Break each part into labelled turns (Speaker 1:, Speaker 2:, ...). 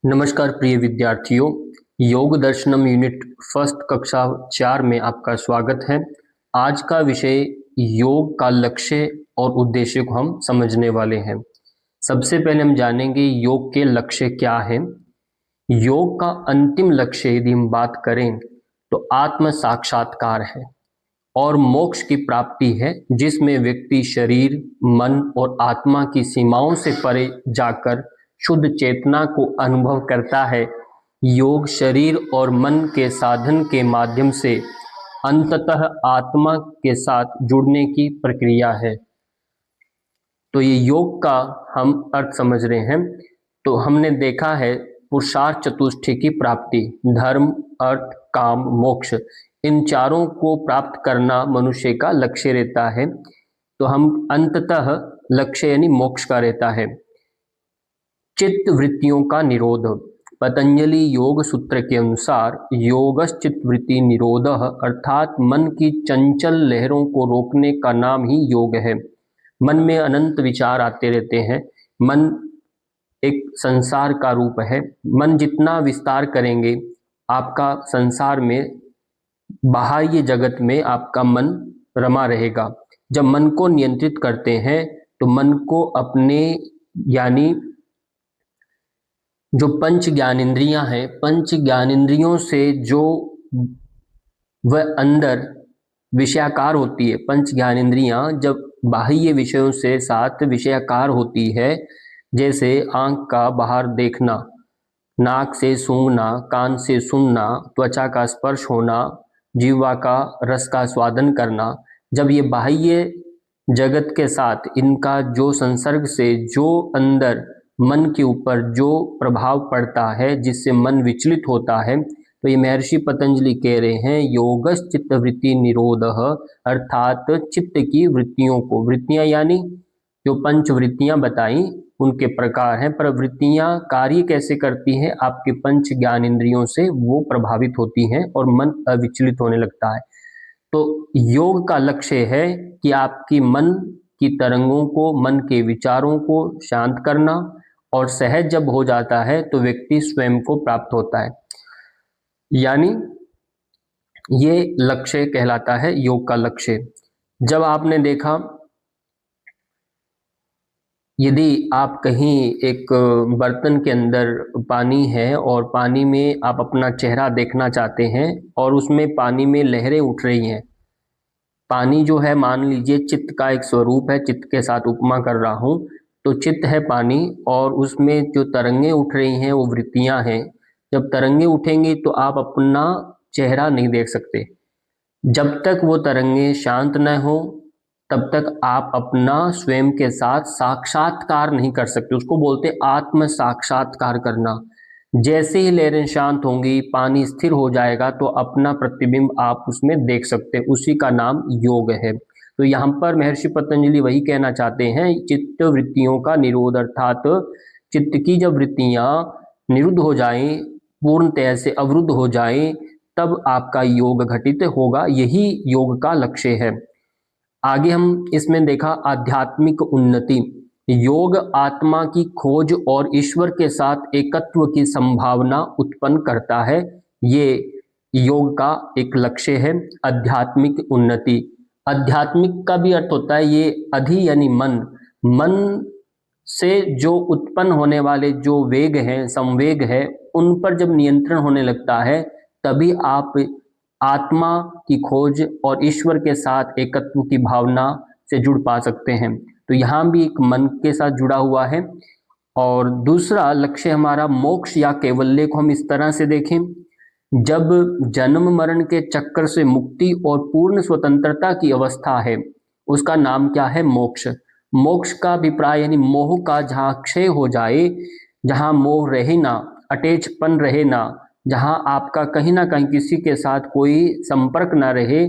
Speaker 1: नमस्कार प्रिय विद्यार्थियों, योग दर्शनम यूनिट फर्स्ट कक्षा 4 में आपका स्वागत है। आज का विषय योग का लक्ष्य और उद्देश्य को हम समझने वाले हैं। सबसे पहले हम जानेंगे योग के लक्ष्य क्या है। योग का अंतिम लक्ष्य यदि हम बात करें तो आत्म साक्षात्कार है और मोक्ष की प्राप्ति है, जिसमें व्यक्ति शरीर, मन और आत्मा की सीमाओं से परे जाकर शुद्ध चेतना को अनुभव करता है। योग शरीर और मन के साधन के माध्यम से अंततः आत्मा के साथ जुड़ने की प्रक्रिया है। तो ये योग का हम अर्थ समझ रहे हैं। तो हमने देखा है पुरुषार्थ चतुष्टय की प्राप्ति, धर्म, अर्थ, काम, मोक्ष, इन चारों को प्राप्त करना मनुष्य का लक्ष्य रहता है। तो हम अंततः लक्ष्य यानी मोक्ष का रहता है। चित्त वृत्तियों का निरोध। पतंजलि योग सूत्र के अनुसार योगश्चित्त वृत्ति निरोध अर्थात मन की चंचल लहरों को रोकने का नाम ही योग है। मन में अनंत विचार आते रहते हैं। मन एक संसार का रूप है। मन जितना विस्तार करेंगे आपका संसार में, बाह्य जगत में आपका मन रमा रहेगा। जब मन को नियंत्रित करते हैं तो मन को अपने यानी जो पंच ज्ञानेंद्रियां हैं, पंच ज्ञानेंद्रियों से जो वह अंदर विषयाकार होती है, पंच ज्ञानेंद्रियां जब बाह्य विषयों से साथ विषयाकार होती है, जैसे आंख का बाहर देखना, नाक से सूंघना, कान से सुनना, त्वचा का स्पर्श होना, जीवा का रस का स्वादन करना, जब ये बाह्य जगत के साथ इनका जो संसर्ग से जो अंदर मन के ऊपर जो प्रभाव पड़ता है, जिससे मन विचलित होता है, तो ये महर्षि पतंजलि कह रहे हैं योगस चित्त वृत्ति निरोधः, अर्थात चित्त की वृत्तियों को, वृत्तियां यानी जो पंच वृत्तियां बताई उनके प्रकार हैं, पर वृत्तियां कार्य कैसे करती हैं, आपके पंच ज्ञान इंद्रियों से वो प्रभावित होती हैं और मन अविचलित होने लगता है। तो योग का लक्ष्य है कि आपकी मन की तरंगों को, मन के विचारों को शांत करना, और सहज जब हो जाता है तो व्यक्ति स्वयं को प्राप्त होता है। यानी ये लक्ष्य कहलाता है योग का लक्ष्य। जब आपने देखा, यदि आप कहीं एक बर्तन के अंदर पानी है और पानी में आप अपना चेहरा देखना चाहते हैं और उसमें पानी में लहरें उठ रही हैं, पानी जो है मान लीजिए चित्त का एक स्वरूप है, चित्त के साथ उपमा कर रहा हूं, तो चित्त है पानी और उसमें जो तरंगे उठ रही हैं वो वृत्तियां हैं। जब तरंगे उठेंगी तो आप अपना चेहरा नहीं देख सकते। जब तक वो तरंगे शांत न हो तब तक आप अपना स्वयं के साथ साक्षात्कार नहीं कर सकते। उसको बोलते आत्म साक्षात्कार करना। जैसे ही लहरें शांत होंगी, पानी स्थिर हो जाएगा, तो अपना प्रतिबिंब आप उसमें देख सकते हैं। उसी का नाम योग है। तो यहाँ पर महर्षि पतंजलि वही कहना चाहते हैं, चित्त वृत्तियों का निरोध, अर्थात चित्त की जब वृत्तियां निरुद्ध हो जाएं, पूर्णतः से अवरुद्ध हो जाएं, तब आपका योग घटित होगा। यही योग का लक्ष्य है। आगे हम इसमें देखा आध्यात्मिक उन्नति। योग आत्मा की खोज और ईश्वर के साथ एकत्व की संभावना उत्पन्न करता है। ये योग का एक लक्ष्य है, आध्यात्मिक उन्नति। आध्यात्मिक का भी अर्थ होता है ये अधि यानी मन, मन से जो उत्पन्न होने वाले जो वेग हैं, संवेग है, उन पर जब नियंत्रण होने लगता है तभी आप आत्मा की खोज और ईश्वर के साथ एकत्व की भावना से जुड़ पा सकते हैं। तो यहाँ भी एक मन के साथ जुड़ा हुआ है। और दूसरा लक्ष्य हमारा मोक्ष या कैवल्य को हम इस तरह से देखें, जब जन्म मरण के चक्कर से मुक्ति और पूर्ण स्वतंत्रता की अवस्था है, उसका नाम क्या है? मोक्ष। मोक्ष का अभिप्राय यानी मोह का जहाँ क्षय हो जाए, जहाँ मोह रहे ना, अटैचपन रहे ना, जहाँ आपका कहीं ना कहीं किसी के साथ कोई संपर्क ना रहे,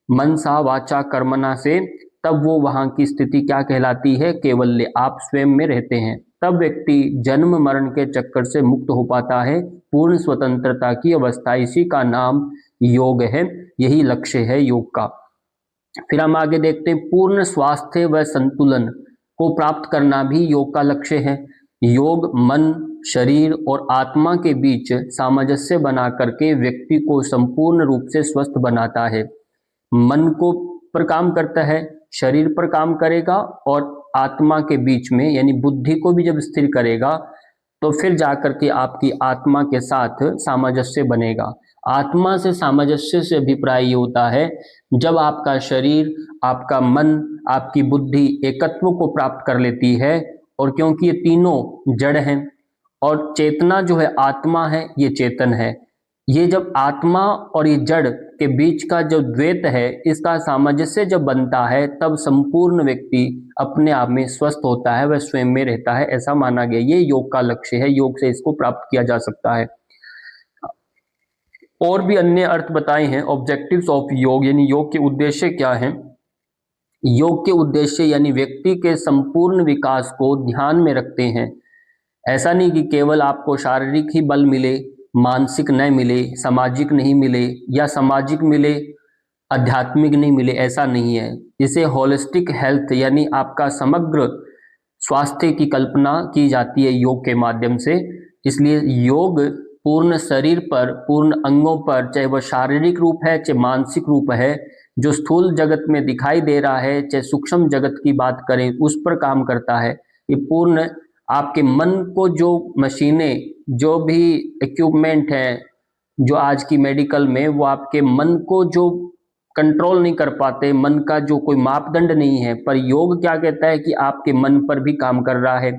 Speaker 1: मनसा वाचा कर्मणा से, तब वो वहाँ की स्थिति क्या कहलाती है? केवल्य। आप स्वयं में रहते हैं, तब व्यक्ति जन्म मरण के चक्कर से मुक्त हो पाता है, पूर्ण स्वतंत्रता की अवस्था। इसी का नाम योग है। यही लक्ष्य है योग का। फिर हम आगे देखते हैं पूर्ण स्वास्थ्य व संतुलन को प्राप्त करना भी योग का लक्ष्य है। योग मन, शरीर और आत्मा के बीच सामंजस्य बना करके व्यक्ति को संपूर्ण रूप से स्वस्थ बनाता है। मन को पर काम करता है, शरीर पर काम करेगा और आत्मा के बीच में यानी बुद्धि को भी जब स्थिर करेगा तो फिर जाकर के आपकी आत्मा के साथ सामंजस्य बनेगा। आत्मा से सामंजस्य से अभिप्राय ये होता है जब आपका शरीर, आपका मन, आपकी बुद्धि एकत्व को प्राप्त कर लेती है, और क्योंकि ये तीनों जड़ हैं और चेतना जो है आत्मा है, ये चेतन है। ये जब आत्मा और ये जड़ के बीच का जो द्वैत है, इसका सामंजस्य जब बनता है तब संपूर्ण व्यक्ति अपने आप में स्वस्थ होता है, वह स्वयं में रहता है, ऐसा माना गया। ये योग का लक्ष्य है, योग से इसको प्राप्त किया जा सकता है। और भी अन्य अर्थ बताए हैं। ऑब्जेक्टिव्स ऑफ योग यानी योग के उद्देश्य क्या हैं। योग के उद्देश्य यानी व्यक्ति के संपूर्ण विकास को ध्यान में रखते हैं। ऐसा नहीं कि केवल आपको शारीरिक ही बल मिले, मानसिक न मिले, सामाजिक नहीं मिले, या सामाजिक मिले आध्यात्मिक नहीं मिले, ऐसा नहीं है। इसे होलिस्टिक हेल्थ यानी आपका समग्र स्वास्थ्य की कल्पना की जाती है योग के माध्यम से। इसलिए योग पूर्ण शरीर पर, पूर्ण अंगों पर, चाहे वह शारीरिक रूप है चाहे मानसिक रूप है, जो स्थूल जगत में दिखाई दे रहा है चाहे सूक्ष्म जगत की बात करें, उस पर काम करता है। ये पूर्ण आपके मन को, जो मशीनें, जो भी इक्विपमेंट हैं जो आज की मेडिकल में, वो आपके मन को जो कंट्रोल नहीं कर पाते, मन का जो कोई मापदंड नहीं है, पर योग क्या कहता है कि आपके मन पर भी काम कर रहा है।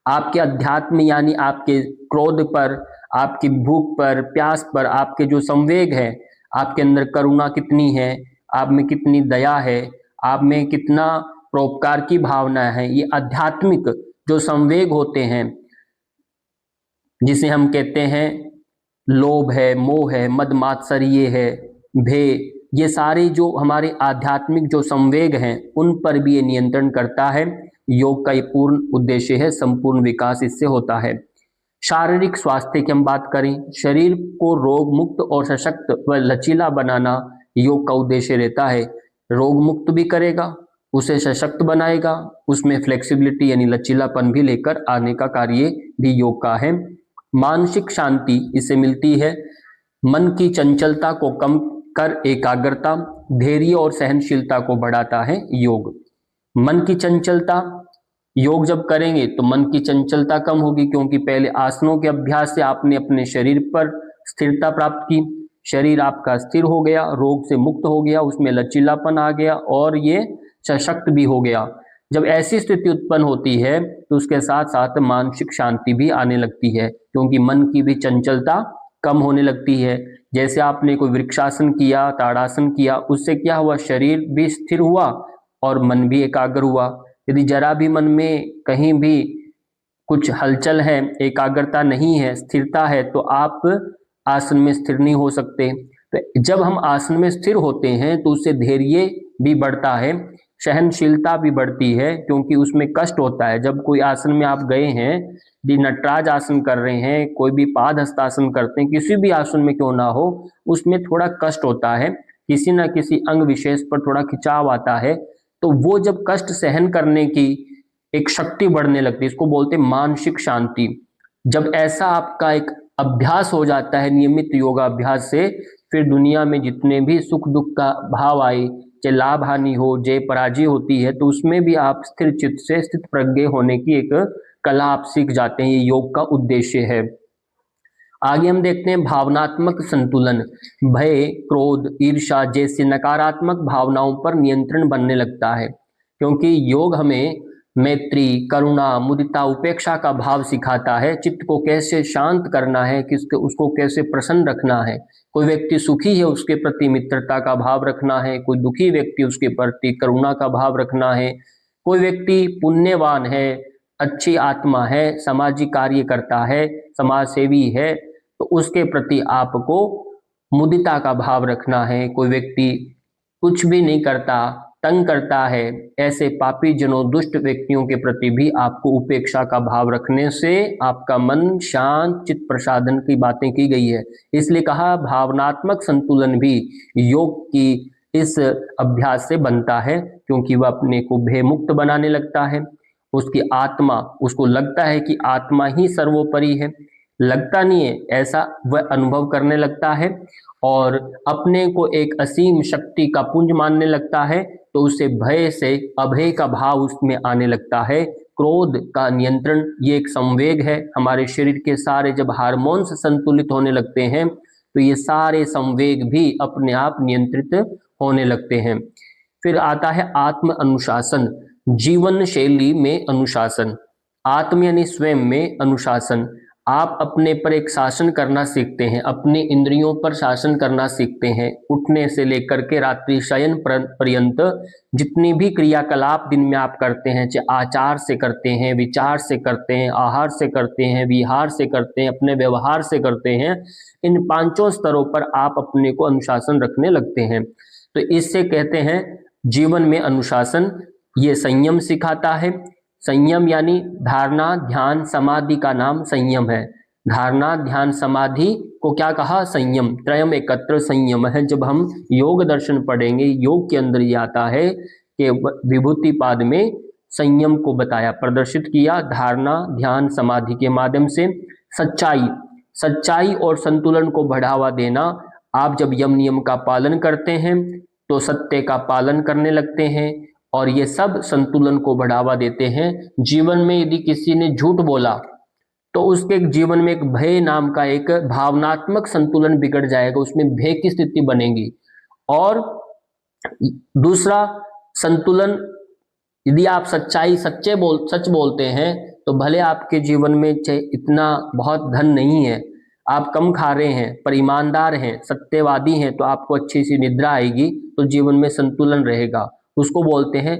Speaker 1: आपके अध्यात्म यानी आपके क्रोध पर, आपकी भूख पर, प्यास पर, आपके जो संवेग है, आपके अंदर करुणा कितनी है, आप में कितनी दया है, आप में कितना परोपकार की भावना है, ये आध्यात्मिक जो संवेग होते हैं, जिसे हम कहते हैं लोभ है, मोह है, मद मात्सर्य है, भय, ये सारे जो हमारे आध्यात्मिक जो संवेग हैं उन पर भी ये नियंत्रण करता है। योग का ये पूर्ण उद्देश्य है, संपूर्ण विकास इससे होता है। शारीरिक स्वास्थ्य की हम बात करें, शरीर को रोग मुक्त और सशक्त व लचीला बनाना योग का उद्देश्य रहता है। रोग मुक्त भी करेगा, उसे सशक्त बनाएगा, उसमें फ्लेक्सिबिलिटी यानी लचीलापन भी लेकर आने का कार्य भी योग का है। मानसिक शांति इससे मिलती है। मन की चंचलता को कम कर एकाग्रता, धैर्य और सहनशीलता को बढ़ाता है योग। मन की चंचलता, योग जब करेंगे तो मन की चंचलता कम होगी, क्योंकि पहले आसनों के अभ्यास से आपने अपने शरीर पर स्थिरता प्राप्त की, शरीर आपका स्थिर हो गया, रोग से मुक्त हो गया, उसमें लचीलापन आ गया और ये सशक्त भी हो गया। जब ऐसी स्थिति उत्पन्न होती है तो उसके साथ साथ मानसिक शांति भी आने लगती है, क्योंकि मन की भी चंचलता कम होने लगती है। जैसे आपने कोई वृक्षासन किया, ताड़ासन किया, उससे क्या हुआ, शरीर भी स्थिर हुआ और मन भी एकाग्र हुआ। यदि जरा भी मन में कहीं भी कुछ हलचल है, एकाग्रता नहीं है, स्थिरता है, तो आप आसन में स्थिर नहीं हो सकते। तो जब हम आसन में स्थिर होते हैं तो उससे धैर्य भी बढ़ता है, सहनशीलता भी बढ़ती है, क्योंकि उसमें कष्ट होता है। जब कोई आसन में आप गए हैं, यदि नटराज आसन कर रहे हैं, कोई भी पाद हस्तासन करते हैं, किसी भी आसन में क्यों ना हो, उसमें थोड़ा कष्ट होता है, किसी ना किसी अंग विशेष पर थोड़ा खिंचाव आता है। तो वो जब कष्ट सहन करने की एक शक्ति बढ़ने लगती है, इसको बोलते हैं मानसिक शांति। जब ऐसा आपका एक अभ्यास हो जाता है नियमित योगाभ्यास से, फिर दुनिया में जितने भी सुख दुख का भाव आए, चाहे लाभ हानि हो, जय पराजय होती है, तो उसमें भी आप स्थिर चित्त से स्थित प्रज्ञ होने की एक कला आप सीख जाते हैं। ये योग का उद्देश्य है। आगे हम देखते हैं भावनात्मक संतुलन। भय, क्रोध, ईर्ष्या जैसी नकारात्मक भावनाओं पर नियंत्रण बनने लगता है, क्योंकि योग हमें मैत्री, करुणा, मुदिता, उपेक्षा का भाव सिखाता है। चित्त को कैसे शांत करना है, किसके उसको कैसे प्रसन्न रखना है। कोई व्यक्ति सुखी है, उसके प्रति मित्रता का भाव रखना है, कोई दुखी व्यक्ति उसके प्रति करुणा का भाव रखना है, कोई व्यक्ति पुण्यवान है, अच्छी आत्मा है, सामाजिक कार्य करता है, समाज सेवी है, तो उसके प्रति आपको मुदिता का भाव रखना है। कोई व्यक्ति कुछ भी नहीं करता, तंग करता है, ऐसे पापी जनों, दुष्ट व्यक्तियों के प्रति भी आपको उपेक्षा का भाव रखने से आपका मन शांत, चित्त प्रसादन की बातें की गई है। इसलिए कहा भावनात्मक संतुलन भी योग की इस अभ्यास से बनता है, क्योंकि वह अपने को भय मुक्त बनाने लगता है। उसकी आत्मा, उसको लगता है कि आत्मा ही सर्वोपरि है, लगता नहीं है, ऐसा वह अनुभव करने लगता है और अपने को एक असीम शक्ति का पुंज मानने लगता है, तो उसे भय से अभय का भाव उसमें आने लगता है। क्रोध का नियंत्रण, ये एक संवेग है। हमारे शरीर के सारे जब हार्मोन्स संतुलित होने लगते हैं तो ये सारे संवेग भी अपने आप नियंत्रित होने लगते हैं। फिर आता है आत्म अनुशासन, जीवन शैली में अनुशासन। आत्म यानी स्वयं में अनुशासन, आप अपने पर एक शासन करना सीखते हैं, अपने इंद्रियों पर शासन करना सीखते हैं। उठने से लेकर के रात्रि शयन पर्यंत जितनी भी क्रियाकलाप दिन में आप करते हैं, चाहे आचार से करते हैं, विचार से करते हैं, आहार से करते हैं, विहार से करते हैं, अपने व्यवहार से करते हैं, इन पांचों स्तरों पर आप अपने को अनुशासन रखने लगते हैं। तो इससे कहते हैं जीवन में अनुशासन। ये संयम सिखाता है। संयम यानी धारणा, ध्यान, समाधि का नाम संयम है। धारणा, ध्यान, समाधि को क्या कहा? संयम। त्रयम एकत्र संयम है। जब हम योग दर्शन पढ़ेंगे, योग के अंदर ये आता है कि विभूतिपाद में संयम को बताया, प्रदर्शित किया धारणा, ध्यान, समाधि के माध्यम से। सच्चाई, सच्चाई और संतुलन को बढ़ावा देना। आप जब यम नियम का पालन करते हैं तो सत्य का पालन करने लगते हैं और ये सब संतुलन को बढ़ावा देते हैं। जीवन में यदि किसी ने झूठ बोला तो उसके जीवन में एक भय नाम का एक भावनात्मक संतुलन बिगड़ जाएगा, उसमें भय की स्थिति बनेगी। और दूसरा संतुलन, यदि आप सच बोलते हैं तो भले आपके जीवन में इतना बहुत धन नहीं है, आप कम खा रहे हैं, पर ईमानदार हैं, सत्यवादी हैं, तो आपको अच्छी सी निद्रा आएगी, तो जीवन में संतुलन रहेगा। उसको बोलते हैं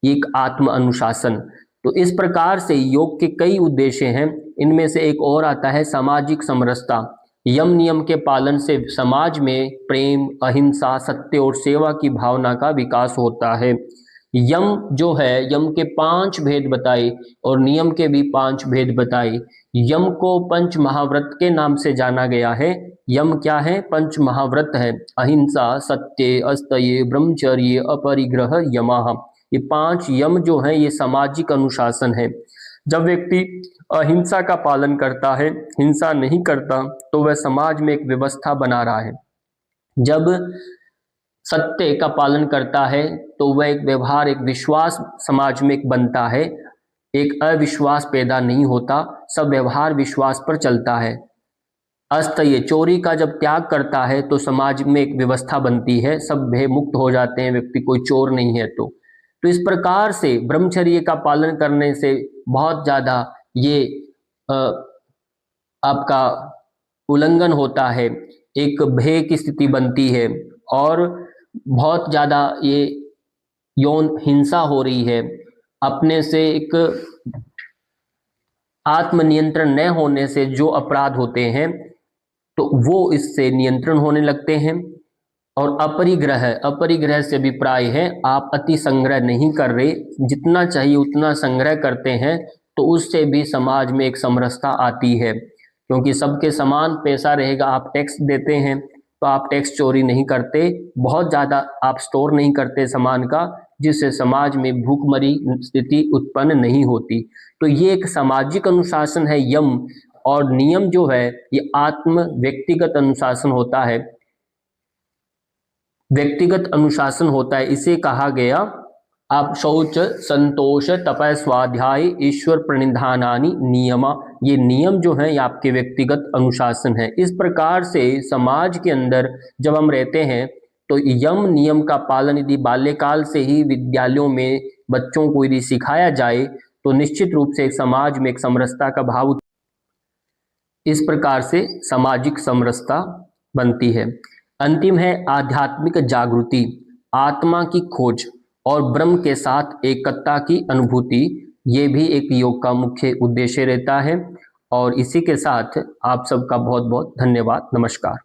Speaker 1: एक आत्म अनुशासन। तो इस प्रकार से योग के कई उद्देश्य हैं। इनमें से एक और आता है सामाजिक समरसता। यम नियम के पालन से समाज में प्रेम, अहिंसा, सत्य और सेवा की भावना का विकास होता है। यम जो है, यम के 5 भेद बताए और नियम के भी 5 भेद बताए। यम को पंच महाव्रत के नाम से जाना गया है। यम क्या है? पंच महाव्रत है। अहिंसा, सत्य, अस्तये, ब्रह्मचर्य, अपरिग्रह, यमः। ये 5 यम जो हैं ये सामाजिक अनुशासन है। जब व्यक्ति अहिंसा का पालन करता है, हिंसा नहीं करता, तो वह समाज में एक व्यवस्था बना रहा है। जब सत्य का पालन करता है तो वह एक व्यवहार, एक विश्वास समाज में एक बनता है। एक अविश्वास पैदा नहीं होता, सब व्यवहार विश्वास पर चलता है। अस्तये, चोरी का जब त्याग करता है तो समाज में एक व्यवस्था बनती है, सब भय मुक्त हो जाते हैं, व्यक्ति कोई चोर नहीं है। तो इस प्रकार से ब्रह्मचर्य का पालन करने से बहुत ज़्यादा ये आपका उल्लंघन होता है, एक भय की स्थिति बनती है और बहुत ज़्यादा ये यौन हिंसा हो रही है। अपने से एक आत्मनियंत्रण न होने से जो अपराध होते हैं तो वो इससे नियंत्रण होने लगते हैं। और अपरिग्रह से अभिप्राय है आप अति संग्रह नहीं कर रहे, जितना चाहिए उतना संग्रह करते हैं, तो उससे भी समाज में एक समरसता आती है। क्योंकि सबके समान पैसा रहेगा, आप टैक्स देते हैं तो आप टैक्स चोरी नहीं करते, बहुत ज़्यादा आप स्टोर नहीं करते सामान का, जिससे समाज में भूखमरी स्थिति उत्पन्न नहीं होती। तो ये एक सामाजिक अनुशासन है यम। और नियम जो है ये आत्म व्यक्तिगत अनुशासन होता है, व्यक्तिगत अनुशासन होता है। इसे कहा गया आप शौच, संतोष, तप, स्वाध्याय, ईश्वर प्रणिधानानि नियमा। ये नियम जो है ये आपके व्यक्तिगत अनुशासन है। इस प्रकार से समाज के अंदर जब हम रहते हैं तो यम नियम का पालन यदि बाल्यकाल से ही विद्यालयों में बच्चों को यदि सिखाया जाए तो निश्चित रूप से समाज में एक समरसता का भाव, इस प्रकार से सामाजिक समरसता बनती है। अंतिम है आध्यात्मिक जागृति, आत्मा की खोज और ब्रह्म के साथ एकता की अनुभूति। ये भी एक योग का मुख्य उद्देश्य रहता है। और इसी के साथ आप सबका बहुत बहुत धन्यवाद। नमस्कार।